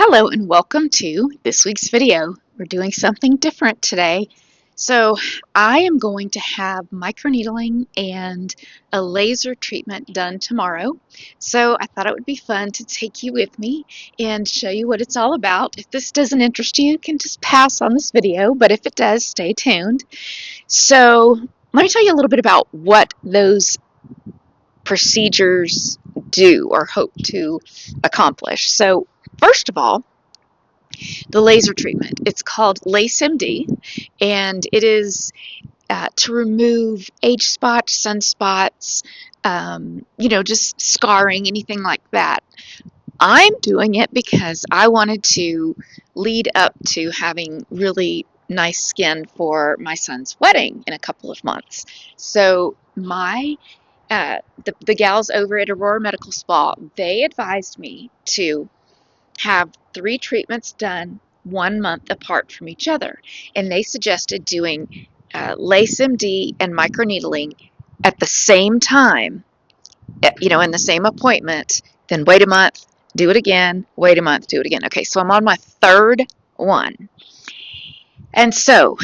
Hello and welcome to this week's video. We're doing something different today. So I am going to have microneedling and a laser treatment done tomorrow. So I thought it would be fun to take you with me and show you what it's all about. If this doesn't interest you, you can just pass on this video, but if it does, stay tuned. So let me tell you a little bit about what those procedures do or hope to accomplish. So first of all, the laser treatment. It's called LaceMD, and it is to remove age spots, sunspots, just scarring, anything like that. I'm doing it because I wanted to lead up to having really nice skin for my son's wedding in a couple of months. So the gals over at Aurora Medical Spa, they advised me to have 3 treatments done 1 month apart from each other. And they suggested doing LaceMD and microneedling at the same time, in the same appointment, then wait a month, do it again, wait a month, do it again. Okay, so I'm on my 3rd one. And so,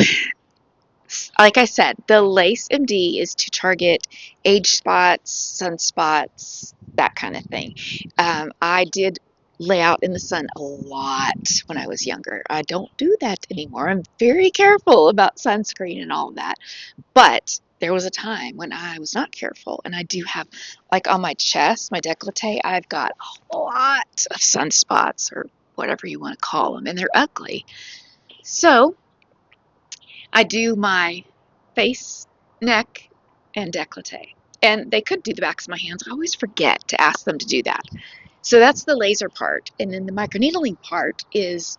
like I said, the LaceMD is to target age spots, sunspots, that kind of thing. I did lay out in the sun a lot when I was younger. I don't do that anymore. I'm very careful about sunscreen and all of that. But there was a time when I was not careful, and I do have, like on my chest, my décolleté, I've got a lot of sunspots or whatever you want to call them, and they're ugly. So I do my face, neck, and décolleté. And they could do the backs of my hands. I always forget to ask them to do that. So that's the laser part. And then the microneedling part is,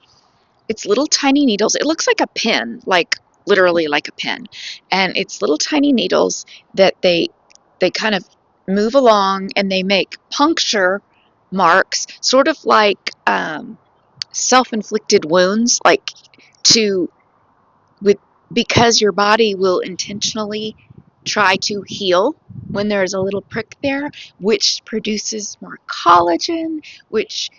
it's little tiny needles. It looks like a pin, like literally like a pin. And it's little tiny needles that they kind of move along, and they make puncture marks, sort of like self-inflicted wounds, like to with because your body will intentionally try to heal when there's a little prick there, which produces more collagen, which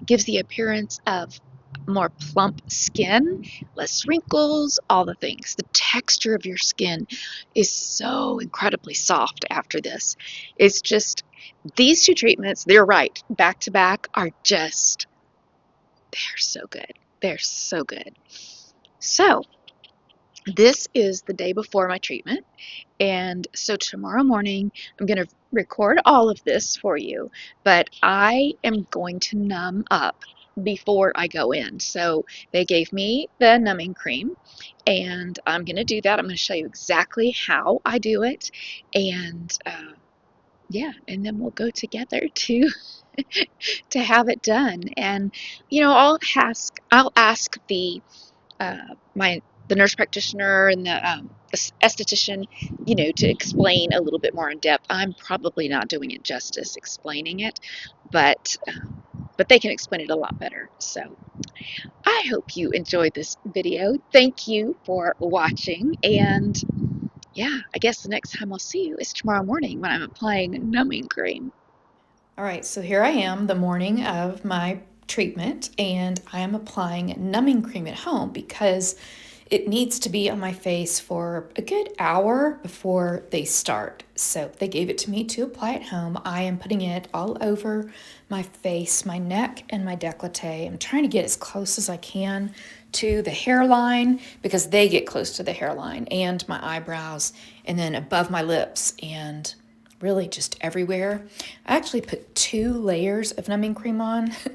gives the appearance of more plump skin, less wrinkles, all the things. The texture of your skin is so incredibly soft after this. It's just, these 2 treatments, they're right, back to back, are just, they're so good. They're so good. So, this is the day before my treatment, and so tomorrow morning I'm going to record all of this for you, but I am going to numb up before I go in. So they gave me the numbing cream, and I'm going to do that. I'm going to show you exactly how I do it, and yeah, and then we'll go together to to have it done. And I'll ask the the nurse practitioner and the esthetician, to explain a little bit more in depth. I'm probably not doing it justice explaining it, but they can explain it a lot better. So I hope you enjoyed this video. Thank you for watching, and yeah, I guess the next time I'll see you is tomorrow morning when I'm applying numbing cream. All right, so here I am the morning of my treatment, and I am applying numbing cream at home because it needs to be on my face for a good hour before they start. So they gave it to me to apply at home. I am putting it all over my face, my neck, and my décolleté. I'm trying to get as close as I can to the hairline because they get close to the hairline, and my eyebrows, and then above my lips, and really just everywhere. I actually put 2 layers of numbing cream on. I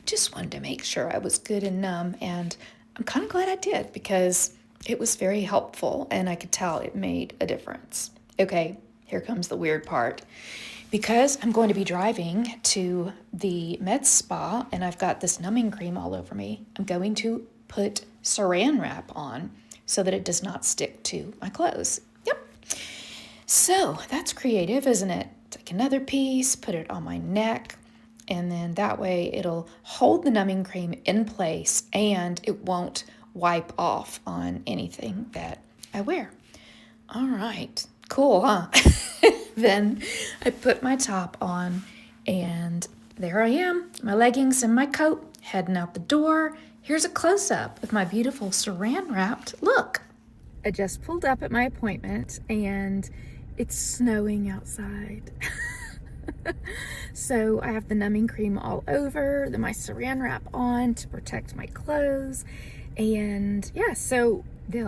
just wanted to make sure I was good and numb, and I'm kind of glad I did because it was very helpful and I could tell it made a difference. Okay, here comes the weird part. Because I'm going to be driving to the med spa and I've got this numbing cream all over me, I'm going to put saran wrap on so that it does not stick to my clothes. So that's creative, isn't it? Take another piece, put it on my neck, and then that way it'll hold the numbing cream in place and it won't wipe off on anything that I wear. All right, cool, huh? Then I put my top on, and there I am, my leggings and my coat, heading out the door. Here's a close-up of my beautiful saran wrapped look. I just pulled up at my appointment and it's snowing outside. So I have the numbing cream all over, then my saran wrap on to protect my clothes. And yeah, so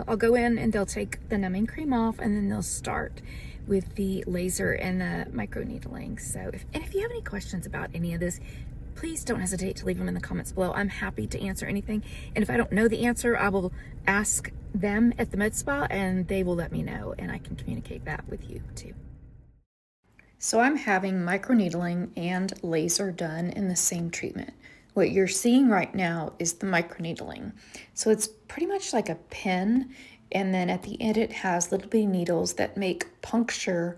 I'll go in and they'll take the numbing cream off, and then they'll start with the laser and the microneedling. So if you have any questions about any of this, please don't hesitate to leave them in the comments below. I'm happy to answer anything. And if I don't know the answer, I will ask them at the med spa and they will let me know, and I can communicate that with you too. So I'm having microneedling and laser done in the same treatment. What you're seeing right now is the microneedling. So it's pretty much like a pin, and then at the end it has little bitty needles that make puncture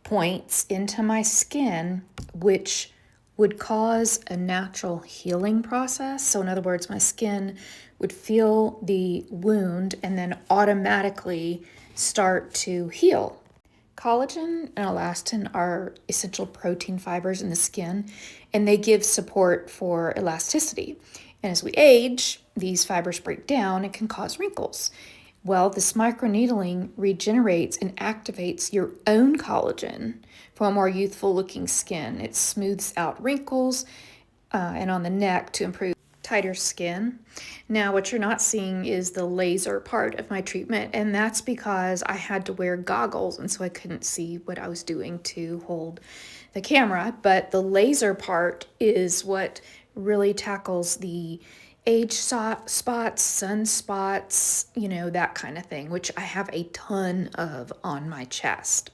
points into my skin, which would cause a natural healing process. So in other words, my skin would feel the wound and then automatically start to heal. Collagen and elastin are essential protein fibers in the skin, and they give support for elasticity. And as we age, these fibers break down and can cause wrinkles. Well, this microneedling regenerates and activates your own collagen for a more youthful looking skin. It smooths out wrinkles and on the neck to improve tighter skin. Now, what you're not seeing is the laser part of my treatment, and that's because I had to wear goggles, and so I couldn't see what I was doing to hold the camera. But the laser part is what really tackles the age spots, sunspots, that kind of thing, which I have a ton of on my chest.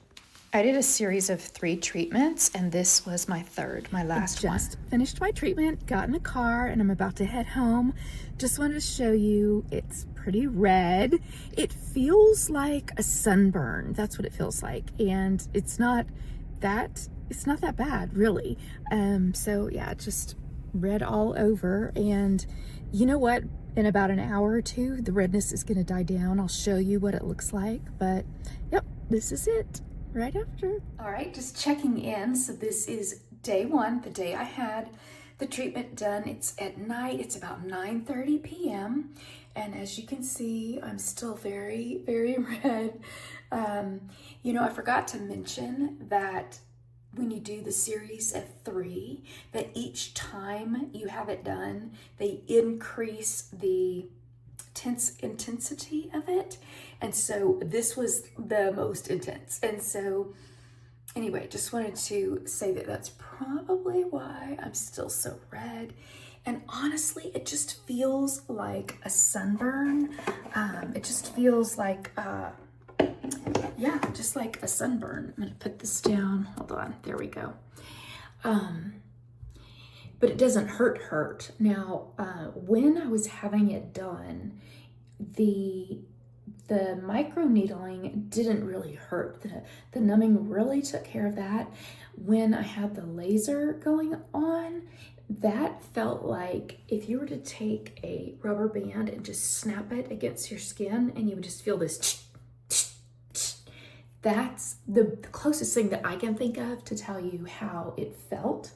I did a series of 3 treatments, and this was my third, my last one. Just finished my treatment, got in the car, and I'm about to head home. Just wanted to show you, it's pretty red. It feels like a sunburn. That's what it feels like. And it's not that bad, really. So yeah, just red all over. And you know what? In about an hour or two, the redness is gonna die down. I'll show you what it looks like, but yep, this is it. Right after. All right, just checking in. So this is day 1, the day I had the treatment done. It's at night. It's about 9:30 p.m. And as you can see, I'm still very, very red. I forgot to mention that when you do the series of 3, that each time you have it done, they increase the intensity of it. And so this was the most intense. And so anyway, just wanted to say that that's probably why I'm still so red. And honestly, it just feels like a sunburn. It just feels like, just like a sunburn. I'm gonna put this down. Hold on, there we go. But it doesn't hurt. Now, when I was having it done, the microneedling didn't really hurt. The numbing really took care of that. When I had the laser going on, that felt like if you were to take a rubber band and just snap it against your skin, and you would just feel this. That's the closest thing that I can think of to tell you how it felt.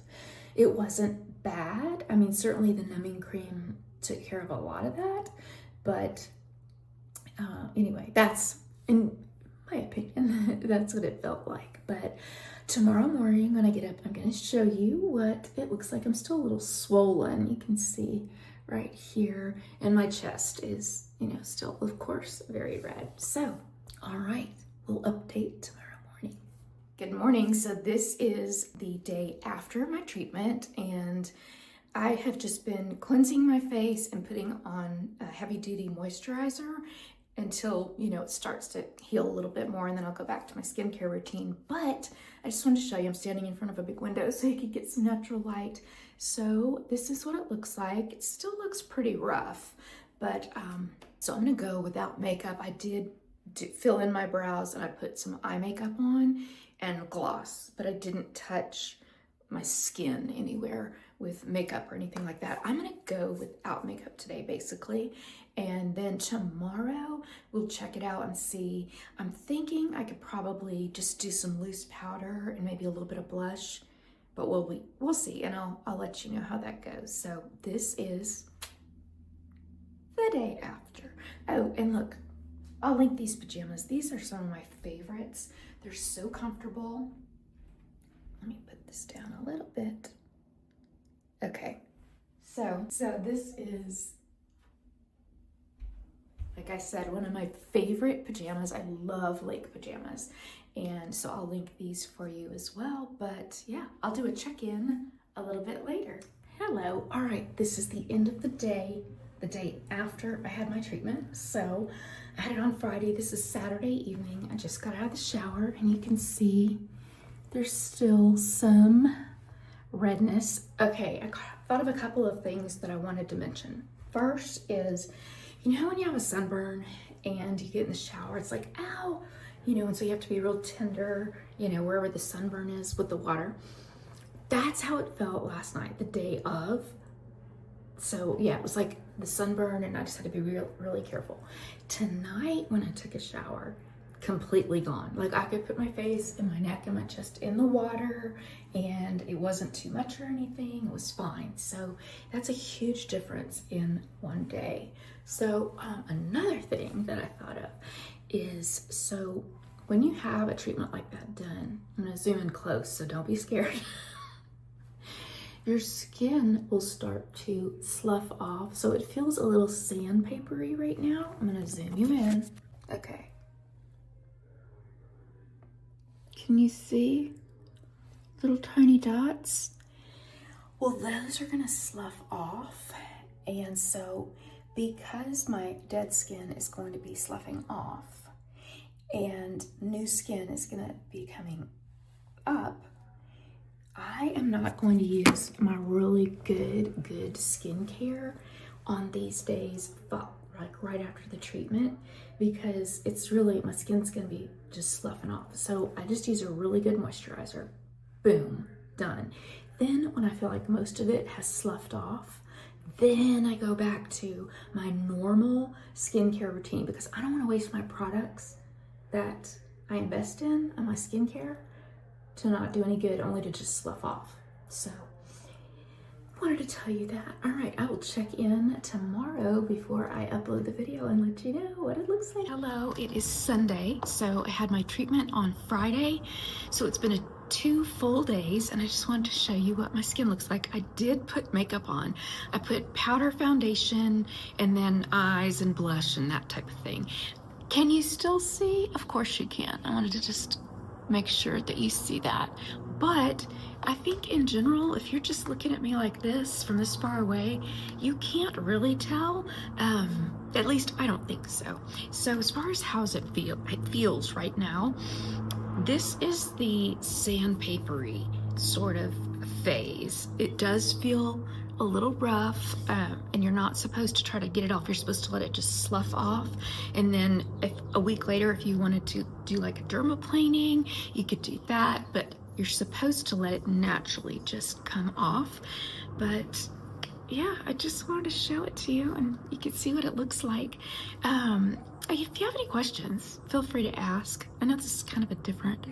It wasn't bad. I mean, certainly the numbing cream took care of a lot of that, but anyway, that's, in my opinion, that's what it felt like. But tomorrow morning when I get up, I'm going to show you what it looks like. I'm still a little swollen. You can see right here, and my chest is, still, of course, very red. So, all right, we'll update tomorrow morning. Good morning. So this is the day after my treatment, and I have just been cleansing my face and putting on a heavy-duty moisturizer until, it starts to heal a little bit more, and then I'll go back to my skincare routine. But I just wanted to show you, I'm standing in front of a big window so you can get some natural light. So this is what it looks like. It still looks pretty rough, but so I'm gonna go without makeup. I did fill in my brows, and I put some eye makeup on and gloss, but I didn't touch my skin anywhere with makeup or anything like that. I'm gonna go without makeup today, basically. And then tomorrow we'll check it out and see. I'm thinking I could probably just do some loose powder and maybe a little bit of blush but we'll see, and I'll let you know how that goes. So this is the day after. Oh, and look, I'll link these pajamas. These are some of my favorites. They're so comfortable. Let me put this down a little bit. Okay, so this is, like I said, one of my favorite pajamas. I love lake pajamas. And so I'll link these for you as well. But yeah, I'll do a check-in a little bit later. Hello. All right, this is the end of the day after I had my treatment. So I had it on Friday. This is Saturday evening. I just got out of the shower, and you can see there's still some redness. Okay, I thought of a couple of things that I wanted to mention. First is, you know, when you have a sunburn and you get in the shower, it's like, ow, you know, and so you have to be real tender, you know, wherever the sunburn is with the water. That's how it felt last night, the day of. So yeah, it was like the sunburn, and I just had to be really careful. Tonight, when I took a shower, completely gone. Like I could put my face and my neck and my chest in the water, and it wasn't too much or anything. It was fine. So that's a huge difference in one day. So another thing that I thought of is, so when you have a treatment like that done, I'm gonna zoom in close, so don't be scared. Your skin will start to slough off. So it feels a little sandpapery right now. I'm gonna zoom you in. Okay. Can you see little tiny dots? Well, those are gonna slough off. And so because my dead skin is going to be sloughing off and new skin is gonna be coming up, I am not going to use my really good skincare on these days, like right after the treatment, because it's really, my skin's gonna be just sloughing off. So I just use a really good moisturizer. Boom, done. Then when I feel like most of it has sloughed off, then I go back to my normal skincare routine, because I don't want to waste my products that I invest in my skincare to not do any good, only to just slough off. So I wanted to tell you that. All right, I will check in tomorrow before I upload the video and let you know what it looks like. Hello, it is Sunday. So I had my treatment on Friday. So it's been 2 full days, and I just wanted to show you what my skin looks like. I did put makeup on. I put powder, foundation, and then eyes and blush and that type of thing. Can you still see? Of course you can. I wanted to just make sure that you see that. But I think in general, if you're just looking at me like this from this far away, you can't really tell. At least I don't think so. So as far as how's it feel, it feels right now, this is the sandpapery sort of phase. It does feel a little rough, and you're not supposed to try to get it off. You're supposed to let it just slough off. And then if a week later, if you wanted to do like a dermaplaning, you could do that, but you're supposed to let it naturally just come off. But yeah, I just wanted to show it to you, and you can see what it looks like. If you have any questions, feel free to ask. I know this is kind of a different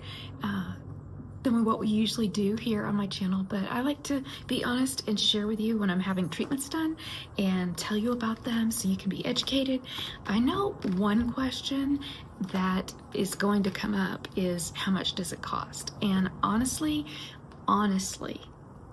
than what we usually do here on my channel, but I like to be honest and share with you when I'm having treatments done and tell you about them so you can be educated. I know one question that is going to come up is, how much does it cost? And honestly,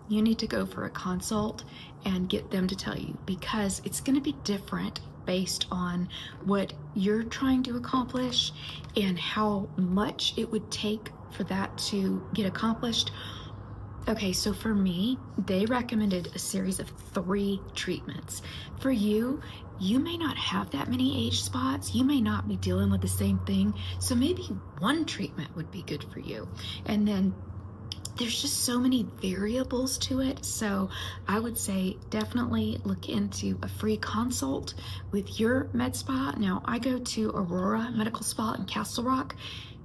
you need to go for a consult and get them to tell you, because it's going to be different based on what you're trying to accomplish and how much it would take for that to get accomplished. Okay, so for me, they recommended a series of 3 treatments. For you, you may not have that many age spots. You may not be dealing with the same thing. So maybe 1 treatment would be good for you. And then there's just so many variables to it. So I would say definitely look into a free consult with your med spa. Now, I go to Aurora Medical Spa in Castle Rock.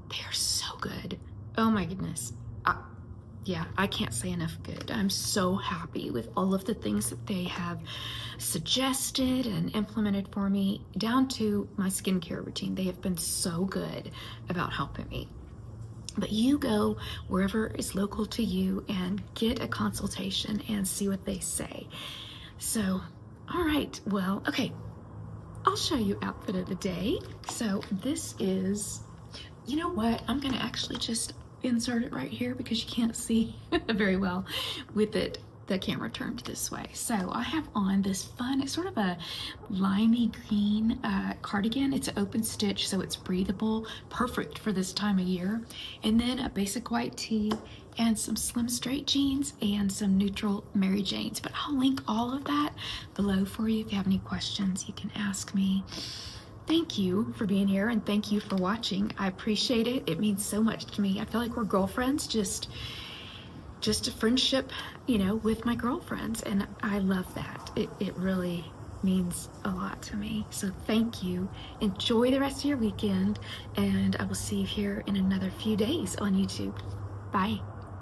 They are so good. Oh my goodness. Yeah, I can't say enough good. I'm so happy with all of the things that they have suggested and implemented for me, down to my skincare routine. They have been so good about helping me. But you go wherever is local to you and get a consultation and see what they say. So, all right, well, okay, I'll show you outfit of the day. So this is, you know what, I'm gonna actually just insert it right here because you can't see very well with it, the camera turned this way. So I have on this fun, it's sort of a limey green cardigan. It's an open stitch, so it's breathable, perfect for this time of year. And then a basic white tee and some slim straight jeans and some neutral Mary Janes. But I'll link all of that below for you. If you have any questions, you can ask me. Thank you for being here and thank you for watching. I appreciate it. It means so much to me. I feel like we're girlfriends, just a friendship, you know, with my girlfriends, and I love that. It really means a lot to me. So thank you. Enjoy the rest of your weekend, and I will see you here in another few days on YouTube. Bye.